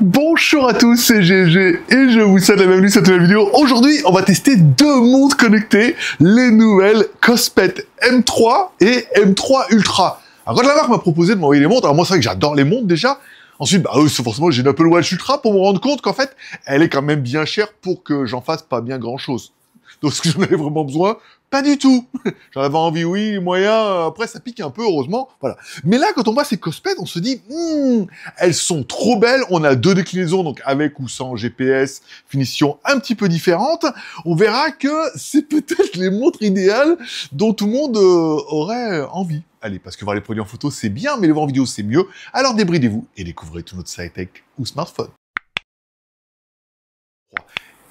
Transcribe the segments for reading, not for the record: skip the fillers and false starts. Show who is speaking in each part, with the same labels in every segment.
Speaker 1: Bonjour à tous, c'est GG et je vous souhaite la bienvenue sur cette nouvelle vidéo. Aujourd'hui, on va tester deux montres connectées, les nouvelles Kospet M3 et M3 Ultra. Alors quand la marque m'a proposé de m'envoyer les montres, alors moi c'est vrai que j'adore les montres déjà. Ensuite, c'est forcément j'ai une Apple Watch Ultra pour me rendre compte qu'en fait, elle est quand même bien chère pour que j'en fasse pas bien grand chose. Donc est-ce que j'en avais vraiment besoin? Pas du tout. J'en avais envie, oui, moyen. Après, ça pique un peu, heureusement. Voilà. Mais là, quand on voit ces Kospet, on se dit, elles sont trop belles. On a deux déclinaisons, donc avec ou sans GPS, finition un petit peu différente. On verra que c'est peut-être les montres idéales dont tout le monde aurait envie. Allez, parce que voir les produits en photo, c'est bien, mais les voir en vidéo, c'est mieux. Alors débridez-vous et découvrez tout notre high-tech ou smartphone.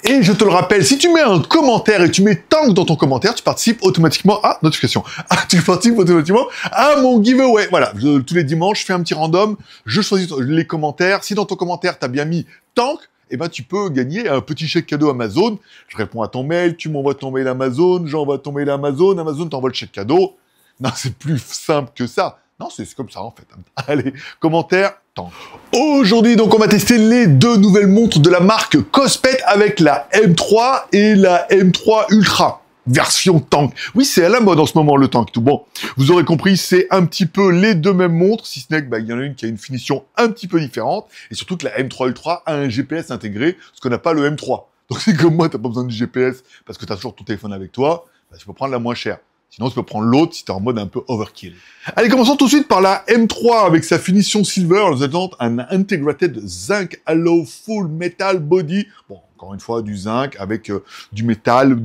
Speaker 1: Et je te le rappelle, si tu mets un commentaire et tu mets Tank dans ton commentaire, tu participes automatiquement à notification. Tu participes automatiquement à mon giveaway. Voilà, tous les dimanches, je fais un petit random, je choisis les commentaires. Si dans ton commentaire, tu as bien mis Tank, eh ben, tu peux gagner un petit chèque cadeau Amazon. Je réponds à ton mail, tu m'envoies ton mail Amazon, j'envoie ton mail Amazon, Amazon t'envoie le chèque cadeau. Non, c'est plus simple que ça. Non, c'est comme ça, en fait. Allez, commentaire, Tank. Aujourd'hui, donc, on va tester les deux nouvelles montres de la marque Kospet avec la M3 et la M3 Ultra. Version Tank. Oui, c'est à la mode en ce moment, le Tank. Tout bon. Vous aurez compris, c'est un petit peu les deux mêmes montres, si ce n'est que, il y en a une qui a une finition un petit peu différente, et surtout que la M3 Ultra a un GPS intégré, ce qu'on n'a pas le M3. Donc, c'est comme moi, t'as pas besoin du GPS, parce que t'as toujours ton téléphone avec toi, tu peux prendre la moins chère. Sinon, tu peux prendre l'autre si t'es en mode un peu overkill. Allez, commençons tout de suite par la M3 avec sa finition silver. Nous avons un Integrated Zinc Alloy Full Metal Body. Bon, encore une fois, du zinc avec du métal,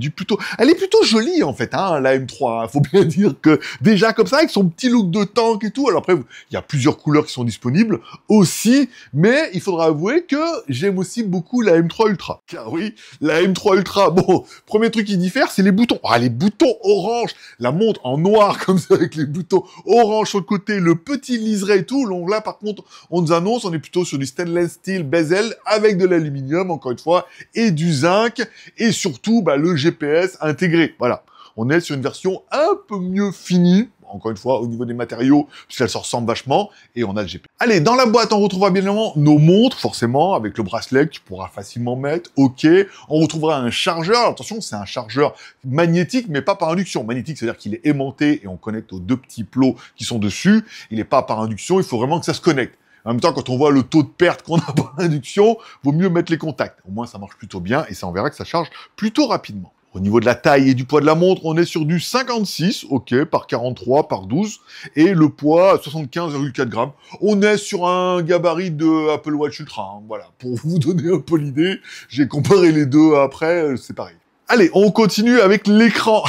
Speaker 1: Elle est plutôt jolie, en fait, hein, la M3. Faut bien dire que, déjà, comme ça, avec son petit look de tank et tout. Alors après, il y a plusieurs couleurs qui sont disponibles aussi. Mais il faudra avouer que j'aime aussi beaucoup la M3 Ultra. Car oui, la M3 Ultra, bon, premier truc qui diffère, c'est les boutons. Ah, les boutons orange. La montre en noir, comme ça, avec les boutons orange sur le côté, le petit liseré et tout. Donc là, par contre, on nous annonce, on est plutôt sur du stainless steel bezel avec de l'aluminium, encore une fois, et du zinc, et surtout, le GPS intégré. Voilà. On est sur une version un peu mieux finie, encore une fois, au niveau des matériaux, puisqu'elle se ressemble vachement, et on a le GPS. Allez, dans la boîte, on retrouvera bien évidemment nos montres, forcément, avec le bracelet que tu pourras facilement mettre, ok. On retrouvera un chargeur, alors, attention, c'est un chargeur magnétique, mais pas par induction. Magnétique, c'est-à-dire qu'il est aimanté, et on connecte aux deux petits plots qui sont dessus. Il n'est pas par induction, il faut vraiment que ça se connecte. En même temps, quand on voit le taux de perte qu'on a par induction, vaut mieux mettre les contacts. Au moins, ça marche plutôt bien, et ça, on verra que ça charge plutôt rapidement. Au niveau de la taille et du poids de la montre, on est sur du 56, ok, par 43, par 12, et le poids, 75,4 grammes. On est sur un gabarit de Apple Watch Ultra, hein, voilà. Pour vous donner un peu l'idée, j'ai comparé les deux après, c'est pareil. Allez, on continue avec l'écran.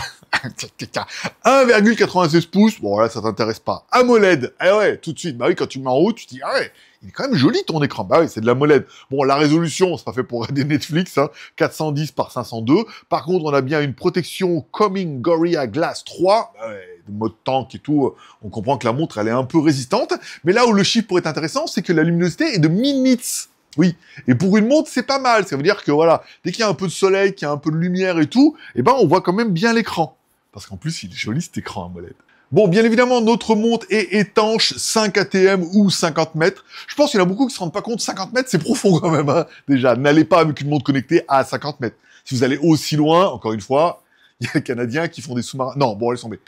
Speaker 1: 1,96 pouces, bon là ça t'intéresse pas. AMOLED, ah ouais, tout de suite, oui, quand tu mets en haut, tu te dis, ah ouais, il est quand même joli ton écran, oui, c'est de l'AMOLED. Bon, la résolution, c'est pas fait pour regarder Netflix, hein, 410 par 502. Par contre, on a bien une protection Coming Gorilla Glass 3, de mode tank et tout, on comprend que la montre, elle est un peu résistante, mais là où le chiffre pourrait être intéressant, c'est que la luminosité est de 1000 nits. Oui, et pour une montre, c'est pas mal, ça veut dire que voilà, dès qu'il y a un peu de soleil, qu'il y a un peu de lumière et tout, on voit quand même bien l'écran. Parce qu'en plus, il est joli cet écran AMOLED. Bon, bien évidemment, notre montre est étanche, 5 ATM ou 50 mètres. Je pense qu'il y en a beaucoup qui se rendent pas compte, 50 mètres, c'est profond quand même, hein. Déjà, n'allez pas avec une montre connectée à 50 mètres. Si vous allez aussi loin, encore une fois, il y a les Canadiens qui font des sous-marins. Non, bon, laisse tomber.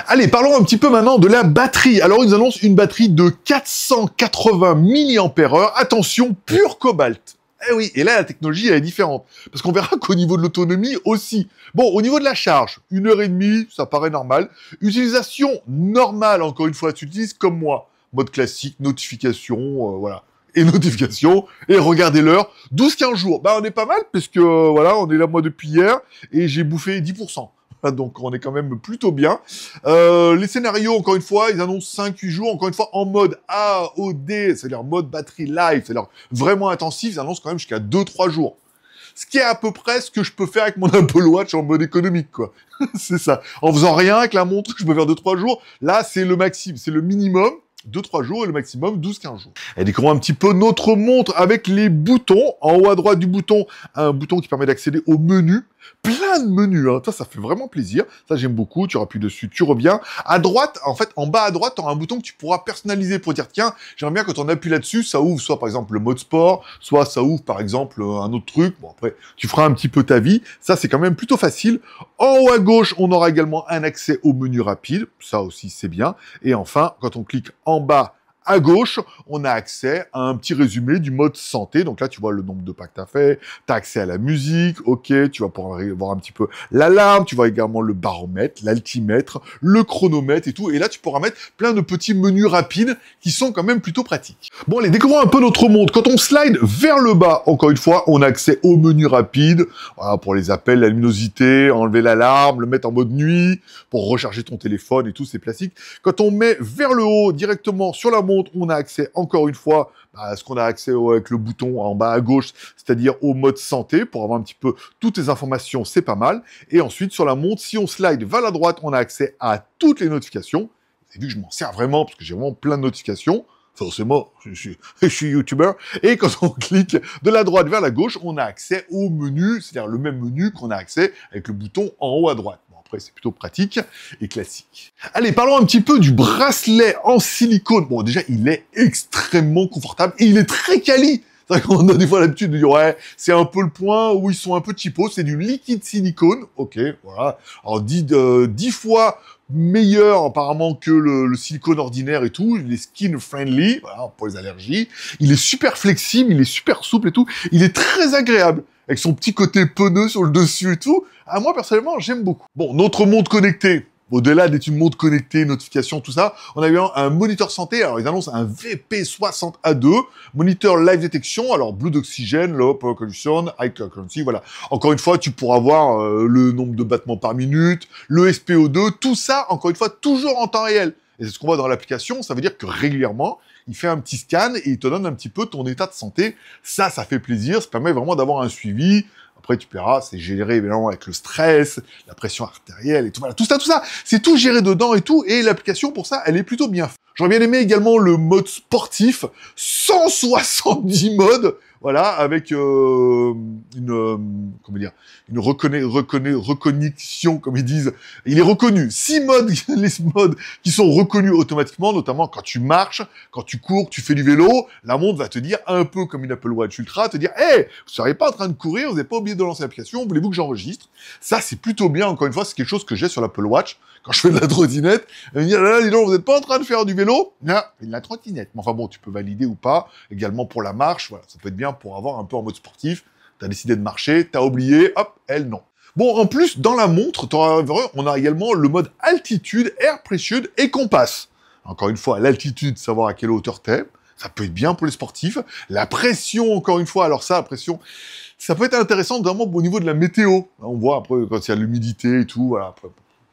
Speaker 1: Allez, parlons un petit peu maintenant de la batterie. Alors, ils annoncent une batterie de 480 mAh. Attention, pur cobalt. Eh oui, et là, la technologie, elle est différente. Parce qu'on verra qu'au niveau de l'autonomie aussi. Bon, au niveau de la charge, 1h30, ça paraît normal. Utilisation normale, encore une fois, tu utilises comme moi. Mode classique, notification, voilà. Et notification, et regardez l'heure, 12-15 jours. On est pas mal, parce que, voilà, on est là, moi, depuis hier, et j'ai bouffé 10%. Donc on est quand même plutôt bien. Les scénarios, encore une fois, ils annoncent 5-8 jours, encore une fois, en mode AOD, c'est-à-dire mode batterie live, c'est-à-dire vraiment intensif, ils annoncent quand même jusqu'à 2-3 jours. Ce qui est à peu près ce que je peux faire avec mon Apple Watch en mode économique, quoi. C'est ça. En faisant rien avec la montre, je peux faire 2-3 jours. Là, c'est le maximum, c'est le minimum. 2-3 jours et le maximum 12-15 jours. Et découvrons un petit peu notre montre avec les boutons. En haut à droite du bouton, un bouton qui permet d'accéder au menu. Plein de menus, hein. Ça fait vraiment plaisir. Ça, j'aime beaucoup. Tu appuies dessus, tu reviens. À droite, en fait, en bas à droite, tu auras un bouton que tu pourras personnaliser pour dire, tiens, j'aimerais bien quand on appuie là-dessus, ça ouvre soit, par exemple, le mode sport, soit ça ouvre, par exemple, un autre truc. Bon, après, tu feras un petit peu ta vie. Ça, c'est quand même plutôt facile. En haut à gauche, on aura également un accès au menu rapide. Ça aussi, c'est bien. Et enfin, quand on clique en bas, à gauche, on a accès à un petit résumé du mode santé. Donc là, tu vois le nombre de pas que tu as fait, tu as accès à la musique, ok, tu vas pouvoir voir un petit peu l'alarme, tu vois également le baromètre, l'altimètre, le chronomètre et tout. Et là, tu pourras mettre plein de petits menus rapides qui sont quand même plutôt pratiques. Bon, allez, découvrons un peu notre monde. Quand on slide vers le bas, encore une fois, on a accès au menu rapide. Voilà, pour les appels, la luminosité, enlever l'alarme, le mettre en mode nuit, pour recharger ton téléphone et tout, c'est classique. Quand on met vers le haut, directement sur la montre, on a accès, encore une fois, à ce qu'on a accès avec le bouton en bas à gauche, c'est-à-dire au mode santé, pour avoir un petit peu toutes les informations, c'est pas mal. Et ensuite, sur la montre, si on slide vers la droite, on a accès à toutes les notifications. Vous avez vu que je m'en sers vraiment, parce que j'ai vraiment plein de notifications. Forcément, je suis youtubeur. Et quand on clique de la droite vers la gauche, on a accès au menu, c'est-à-dire le même menu qu'on a accès avec le bouton en haut à droite. Après, c'est plutôt pratique et classique. Allez, parlons un petit peu du bracelet en silicone. Bon, déjà, il est extrêmement confortable et il est très quali. C'est vrai qu'on a des fois l'habitude de dire, ouais, c'est un peu le point où ils sont un peu cheapos, c'est du liquide silicone. Ok, voilà. Alors, 10 fois meilleur apparemment que le silicone ordinaire et tout. Il est skin friendly, voilà, pour les allergies. Il est super flexible, il est super souple et tout. Il est très agréable, avec son petit côté pneus sur le dessus et tout. Ah, moi, personnellement, j'aime beaucoup. Bon, notre montre connectée, au-delà d'être une montre connectée, notifications, tout ça, on a eu un moniteur santé. Alors, ils annoncent un VP60A2, moniteur live detection, alors blue d'oxygène, low power condition, high currency, voilà. Encore une fois, tu pourras voir le nombre de battements par minute, le SPO2, tout ça, encore une fois, toujours en temps réel. Et c'est ce qu'on voit dans l'application, ça veut dire que régulièrement, il fait un petit scan et il te donne un petit peu ton état de santé. Ça fait plaisir, ça permet vraiment d'avoir un suivi. Après, tu paieras, c'est géré évidemment avec le stress, la pression artérielle et tout. Voilà, tout ça, c'est tout géré dedans et tout. Et l'application, pour ça, elle est plutôt bien faite. J'aurais bien aimé également le mode sportif, 170 modes, voilà, avec une reconnexion, comme ils disent. Il est reconnu. 6 modes, les modes qui sont reconnus automatiquement, notamment quand tu marches, quand tu cours, tu fais du vélo, la montre va te dire, un peu comme une Apple Watch Ultra, te dire, hey, vous seriez pas en train de courir, vous n'avez pas oublié de lancer l'application, voulez-vous que j'enregistre? Ça, c'est plutôt bien, encore une fois, c'est quelque chose que j'ai sur l'Apple Watch, quand je fais de la trottinette, elle me dit, là, dis donc, vous n'êtes pas en train de faire du vélo? Non, de la trottinette. Mais enfin bon, tu peux valider ou pas, également pour la marche, voilà, ça peut être bien pour avoir un peu en mode sportif, t'as décidé de marcher, t'as oublié, hop, elle, non. Bon, en plus, dans la montre, on a également le mode altitude, air pressure et compass. Encore une fois, l'altitude, savoir à quelle hauteur t'es, ça peut être bien pour les sportifs. La pression, encore une fois, alors ça, la pression, ça peut être intéressant, notamment au niveau de la météo. On voit après, quand il y a l'humidité et tout, voilà, après,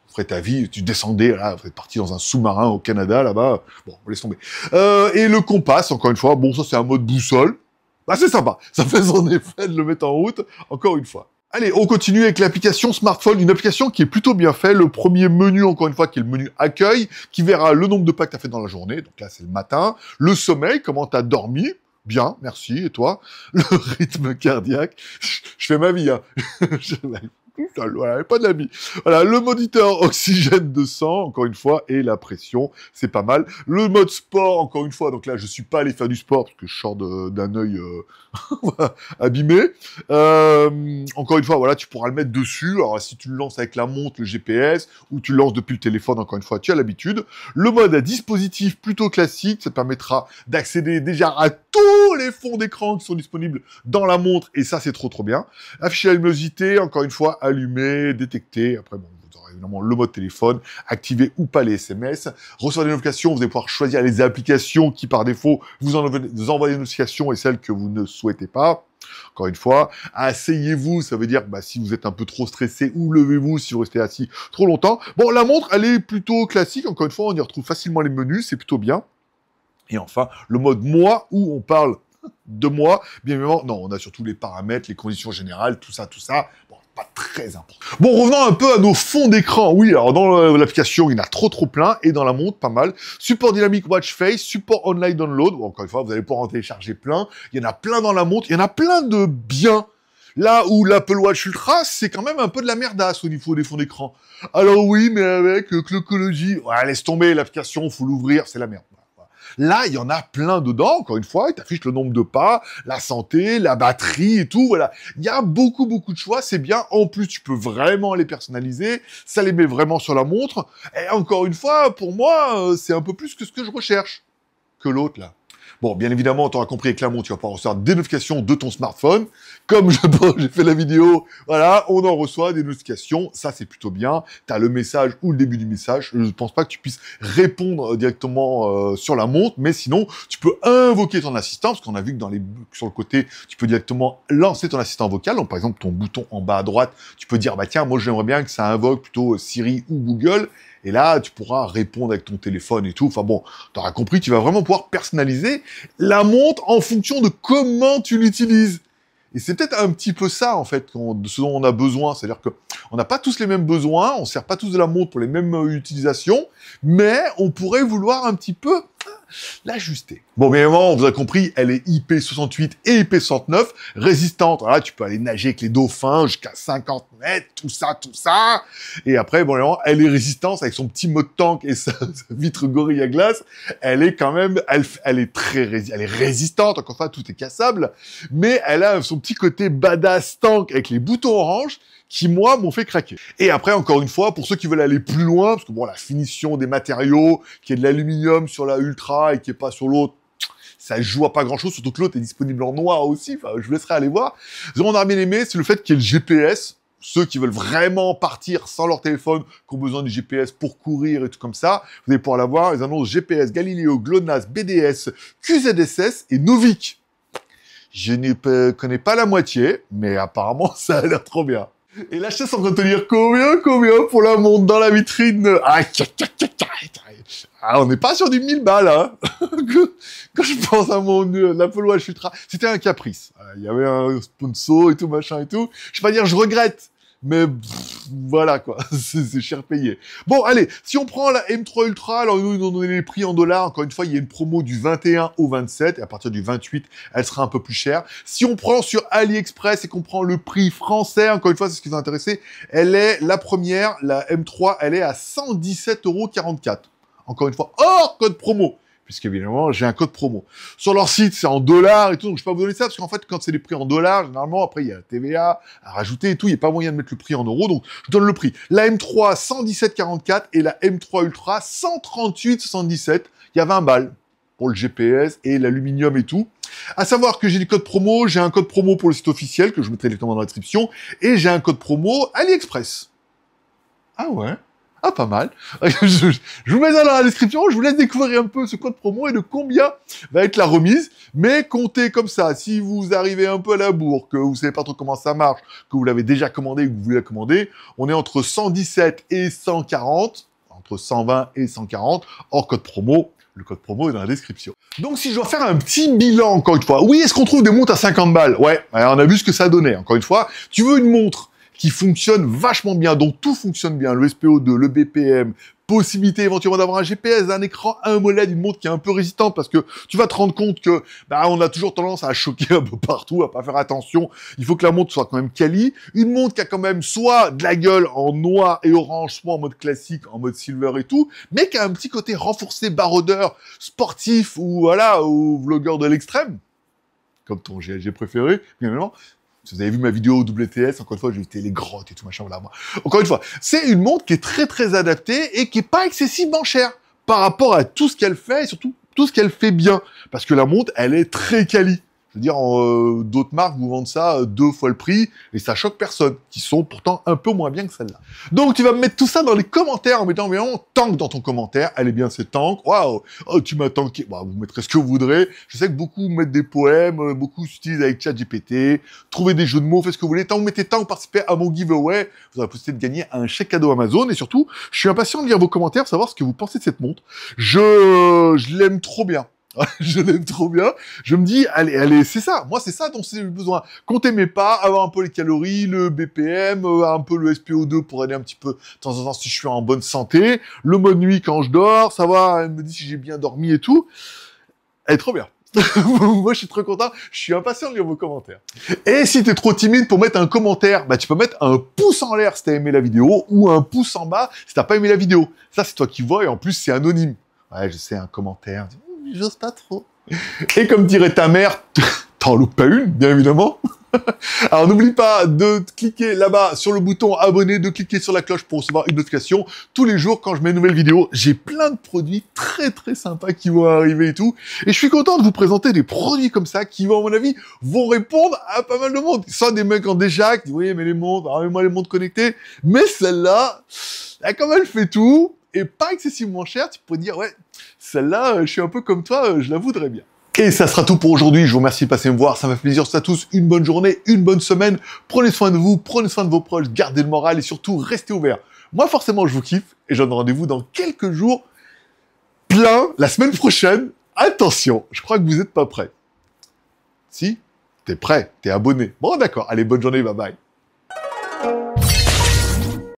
Speaker 1: ferait ta vie, tu descendais, là, vous êtes parti dans un sous-marin au Canada, là-bas, bon, laisse tomber. Et le compass, encore une fois, bon, ça c'est un mode boussole, bah c'est sympa, ça fait son effet de le mettre en route, encore une fois. Allez, on continue avec l'application smartphone, une application qui est plutôt bien faite, le premier menu, encore une fois, qui est le menu accueil, qui verra le nombre de pas que tu as fait dans la journée, donc là c'est le matin, le sommeil, comment tu as dormi, bien, merci, et toi, le rythme cardiaque, je fais ma vie, hein. Voilà, pas d'habit. Voilà, le moniteur oxygène de sang, encore une fois, et la pression, c'est pas mal. Le mode sport, encore une fois, donc là, je suis pas allé faire du sport, parce que je sors d'un œil abîmé. Encore une fois, voilà, tu pourras le mettre dessus. Alors, si tu le lances avec la montre, le GPS, ou tu le lances depuis le téléphone, encore une fois, tu as l'habitude. Le mode à dispositif plutôt classique, ça te permettra d'accéder déjà à tous les fonds d'écran qui sont disponibles dans la montre, et ça, c'est trop bien. Afficher la luminosité, encore une fois, allumer, détecter. Après, bon, vous aurez évidemment le mode téléphone, activer ou pas les SMS. Recevoir des notifications, vous allez pouvoir choisir les applications qui, par défaut, vous envoient des notifications et celles que vous ne souhaitez pas. Encore une fois, asseyez-vous, ça veut dire si vous êtes un peu trop stressé, ou levez-vous si vous restez assis trop longtemps. Bon, la montre, elle est plutôt classique. Encore une fois, on y retrouve facilement les menus, c'est plutôt bien. Et enfin, le mode moi, où on parle de moi, bien évidemment, non, on a surtout les paramètres, les conditions générales, tout ça, bon, pas très important. Bon, revenons un peu à nos fonds d'écran. Oui, alors dans l'application, il y en a trop plein, et dans la montre, pas mal. Support dynamique watch face, support online download, bon, encore une fois, vous allez pouvoir en télécharger plein. Il y en a plein dans la montre, il y en a plein de biens. Là où l'Apple Watch Ultra, c'est quand même un peu de la merdasse au niveau des fonds d'écran. Alors oui, mais avec Clocology, ouais, laisse tomber l'application, faut l'ouvrir, c'est la merde. Voilà. Là, il y en a plein dedans, encore une fois, il t'affiche le nombre de pas, la santé, la batterie et tout, voilà. Il y a beaucoup de choix, c'est bien. En plus, tu peux vraiment les personnaliser, ça les met vraiment sur la montre. Et encore une fois, pour moi, c'est un peu plus que ce que je recherche que l'autre, là. Bon, bien évidemment, tu auras compris avec la montre, tu vas pas recevoir des notifications de ton smartphone. Comme j'ai fait la vidéo, voilà, on en reçoit des notifications. Ça, c'est plutôt bien. Tu as le message ou le début du message. Je ne pense pas que tu puisses répondre directement sur la montre, mais sinon, tu peux invoquer ton assistant, parce qu'on a vu que sur le côté, tu peux directement lancer ton assistant vocal. Donc, par exemple, ton bouton en bas à droite, tu peux dire, bah tiens, moi, j'aimerais bien que ça invoque plutôt Siri ou Google. Et là, tu pourras répondre avec ton téléphone et tout. Enfin bon, tu auras compris, tu vas vraiment pouvoir personnaliser la montre en fonction de comment tu l'utilises. Et c'est peut-être un petit peu ça, en fait, de ce dont on a besoin. C'est-à-dire que on n'a pas tous les mêmes besoins, on ne sert pas tous de la montre pour les mêmes utilisations, mais on pourrait vouloir un petit peu l'ajuster. Bon, bien évidemment, vous avez compris, elle est IP68 et IP69, résistante. Voilà, tu peux aller nager avec les dauphins jusqu'à 50 mètres, tout ça. Et après, bon, évidemment, elle est résistante avec son petit mode tank et sa vitre Gorilla Glass. Elle est quand même, elle est résistante. Encore une fois, tout est cassable, mais elle a son petit côté badass tank avec les boutons orange qui, moi, m'ont fait craquer. Et après, encore une fois, pour ceux qui veulent aller plus loin, parce que bon, la finition des matériaux, qui est de l'aluminium sur la Ultra et qui est pas sur l'autre, ça joue à pas grand chose, surtout que l'autre est disponible en noir aussi, enfin, je vous laisserai aller voir. Ce qu'on a bien aimé, c'est le fait qu'il y ait le GPS, ceux qui veulent vraiment partir sans leur téléphone, qui ont besoin du GPS pour courir et tout comme ça, vous allez pouvoir l'avoir, ils annoncent GPS, Galileo, GLONASS, BDS, QZSS et Novik. Je ne connais pas la moitié, mais apparemment, ça a l'air trop bien. Et la chaise en train de te dire combien pour la montre dans la vitrine. On n'est pas sur du 1000 balles, hein. Quand je pense à mon l'Apple Watch Ultra, c'était un caprice. Il y avait un sponsor et tout, machin et tout. Je vais pas dire je regrette, mais voilà quoi, c'est cher payé. Bon, allez, si on prend la M3 Ultra, alors nous ont donné les prix en dollars. Encore une fois, il y a une promo du 21 au 27, et à partir du 28, elle sera un peu plus chère. Si on prend sur AliExpress et qu'on prend le prix français, encore une fois, c'est ce qui nous a intéressé, elle est la première, la M3, elle est à 117,44 €. Encore une fois, hors code promo, puisqu'évidemment, j'ai un code promo. Sur leur site, c'est en dollars et tout, donc je peux pas vous donner ça, parce qu'en fait, quand c'est des prix en dollars, généralement, après, il y a la TVA à rajouter et tout, il n'y a pas moyen de mettre le prix en euros, donc je donne le prix. La M3, 117,44 et la M3 Ultra, 138,77. Il y a 20 balles pour le GPS et l'aluminium et tout. À savoir que j'ai des codes promo, j'ai un code promo pour le site officiel, que je mettrai directement dans la description, et j'ai un code promo AliExpress. Ah ouais? Ah, pas mal. Je vous mets ça dans la description, je vous laisse découvrir un peu ce code promo et de combien va être la remise. Mais comptez comme ça, si vous arrivez un peu à la bourre, que vous savez pas trop comment ça marche, que vous l'avez déjà commandé, que vous voulez la commander, on est entre 117 et 140, entre 120 et 140, hors code promo. Le code promo est dans la description. Donc, si je dois faire un petit bilan, encore une fois, oui, est-ce qu'on trouve des montres à 50 balles? Ouais, on a vu ce que ça donnait. Encore une fois, tu veux une montre qui fonctionne vachement bien, donc tout fonctionne bien, le SPO2, le BPM, possibilité éventuellement d'avoir un GPS, un écran, un AMOLED, une montre qui est un peu résistante, parce que tu vas te rendre compte que on a toujours tendance à choquer un peu partout, à pas faire attention, il faut que la montre soit quand même quali, une montre qui a quand même soit de la gueule en noir et orange, soit en mode classique, en mode silver et tout, mais qui a un petit côté renforcé, baroudeur, sportif, ou voilà, ou vlogueur de l'extrême, comme ton GLG préféré, bien évidemment. Si vous avez vu ma vidéo WTS, encore une fois, j'ai visité les grottes et tout machin, voilà. Encore une fois, c'est une montre qui est très adaptée et qui est pas excessivement chère par rapport à tout ce qu'elle fait et surtout tout ce qu'elle fait bien. Parce que la montre, elle est très quali. Je veux dire, d'autres marques vous vendent ça 2 fois le prix et ça choque personne, qui sont pourtant un peu moins bien que celle-là. Donc tu vas me mettre tout ça dans les commentaires en mettant vraiment tank dans ton commentaire. Elle est bien, c'est tank. Waouh, oh, tu m'as tanké. Bon, vous mettrez ce que vous voudrez. Je sais que beaucoup mettent des poèmes, beaucoup s'utilisent avec ChatGPT, trouver des jeux de mots, faites ce que vous voulez. Tant que vous mettez tank, participez à mon giveaway, vous aurez la possibilité de gagner un chèque cadeau Amazon. Et surtout, je suis impatient de lire vos commentaires, savoir ce que vous pensez de cette montre. Je l'aime trop bien. Je l'aime trop bien. Je me dis, allez, c'est ça. Moi, c'est ça dont j'ai besoin. Compter mes pas, avoir un peu les calories, le BPM, un peu le SPO2 pour aller un petit peu de temps en temps si je suis en bonne santé. Le mode nuit quand je dors, savoir, elle me dit si j'ai bien dormi et tout. Elle est trop bien. Moi, je suis très content. Je suis impatient de lire vos commentaires. Et si t'es trop timide pour mettre un commentaire, bah, tu peux mettre un pouce en l'air si t'as aimé la vidéo ou un pouce en bas si t'as pas aimé la vidéo. Ça, c'est toi qui vois et en plus, c'est anonyme. Ouais, je sais, un commentaire. J'ose pas trop. Et comme dirait ta mère, t'en loupes pas une, bien évidemment. Alors n'oublie pas de cliquer là-bas sur le bouton abonner, de cliquer sur la cloche pour recevoir une notification. Tous les jours quand je mets une nouvelle vidéo, j'ai plein de produits très très sympas qui vont arriver et tout. Et je suis content de vous présenter des produits comme ça qui vont, à mon avis, vont répondre à pas mal de monde. Soit des mecs en déjà qui disent oui mais les montres, moi les montres connectées. Mais celle-là, comme elle fait tout, et pas excessivement chère, tu pourrais dire ouais, celle-là, je suis un peu comme toi, je la voudrais bien. Et ça sera tout pour aujourd'hui. Je vous remercie de passer me voir. Ça m'a fait plaisir. À tous, une bonne journée, une bonne semaine. Prenez soin de vous, prenez soin de vos proches, gardez le moral et surtout, restez ouverts. Moi, forcément, je vous kiffe et je donne rendez-vous dans quelques jours. Plein, la semaine prochaine. Attention, je crois que vous n'êtes pas prêts. Si? T'es prêt? T'es abonné? Bon, d'accord. Allez, bonne journée, bye bye.